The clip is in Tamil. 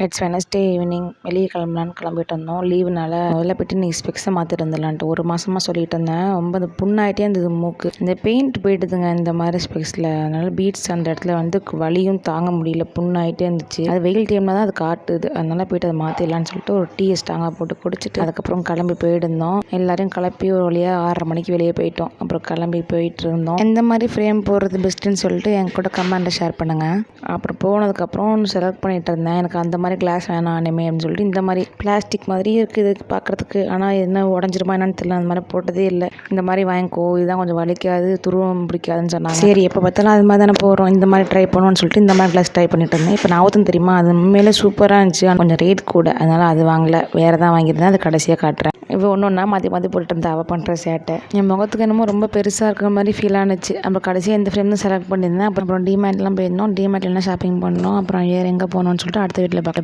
இட்ஸ் வெனஸ்டே ஈவினிங் வெளியே கிளம்பலான்னு கிளம்பிட்டு இருந்தோம். லீவுனால முதல்ல போய்ட்டு நீ ஸ்பெக்ஸை மாற்றிட்டு வந்துடலான்ட்டு ஒரு மாதமாக சொல்லிட்டு இருந்தேன். ரொம்ப அது புண்ணாயிட்டே இருந்தது மூக்கு. இந்த பெயிண்ட் போயிட்டுதுங்க இந்த மாதிரி ஸ்பெக்ஸில். அதனால பீட்ஸ் அந்த இடத்துல வந்து வலியும் தாங்க முடியல, புண்ணாயிட்டே இருந்துச்சு. அது வெயில் டைமில் தான் அது காட்டுது. அதனால போய்ட்டு அதை மாற்றிடலான்னு சொல்லிட்டு ஒரு டீ ஸ்ட்ராங்காக போட்டு குடிச்சிட்டு அதுக்கப்புறம் கிளம்பி போயிட்டுருந்தோம். எல்லாரையும் கிளப்பி ஒரு வழியாக 6:30 மணிக்கு வெளியே போயிட்டோம். அப்புறம் கிளம்பி போயிட்டு இருந்தோம். எந்த மாதிரி ஃப்ரேம் போடுறது பெஸ்ட்டுன்னு சொல்லிட்டு என் கூட கமெண்ட்டை ஷேர் பண்ணுங்கள். அப்புறம் போனதுக்கப்புறம் செலக்ட் பண்ணிட்டு இருந்தேன். எனக்கு அந்த மாதிரி கிளாஸ் வேணாம் இனிமே அப்படின்னு சொல்லிட்டு இந்த மாதிரி பிளாஸ்டிக் மாதிரி இருக்குது பார்க்குறதுக்கு. ஆனால் என்ன உடஞ்சிருமா என்னன்னு தெரியல. அந்த மாதிரி போட்டதே இல்லை. இந்த மாதிரி வாங்கிக்கோ, இதுதான் கொஞ்சம் வலிக்காது, துருவம் பிடிக்காதுன்னு சொன்னாங்க. சரி எப்போ பார்த்தாலும் அது மாதிரி தானே போகிறோம், இந்த மாதிரி ட்ரை பண்ணுவோன்னு சொல்லிட்டு இந்த மாதிரி கிளாஸ் ட்ரை பண்ணிட்டு இருந்தேன். இப்போ நான் தெரியுமா, அது உண்மையிலே சூப்பராக இருந்துச்சு. கொஞ்சம் ரேட் கூட, அதனால் அது வாங்கலை, வேறு தான் வாங்கியிருந்தேன். அது கடைசியாக காட்டுறேன். இப்போ ஒன்றா மாற்றி போட்டுட்டு இருந்தா அவள் பண்ணுற சேட்டை. என் முகத்துக்கு என்னமோ ரொம்ப பெருசாக இருக்கிற மாதிரி ஃபீல் ஆனிச்சு. அப்புறம் கடைசியாக இந்த ஃப்ரேம் தான் செலக்ட் பண்ணியிருந்தேன். அப்புறம் டிமார்ட்லாம் போயிருந்தோம். டிமார்ட்லாம் ஷாப்பிங் பண்ணோம். அப்புறம் வேறு எங்கே போகணும்னு சொல்லிட்டு அடுத்த வீட்டில் பார்க்க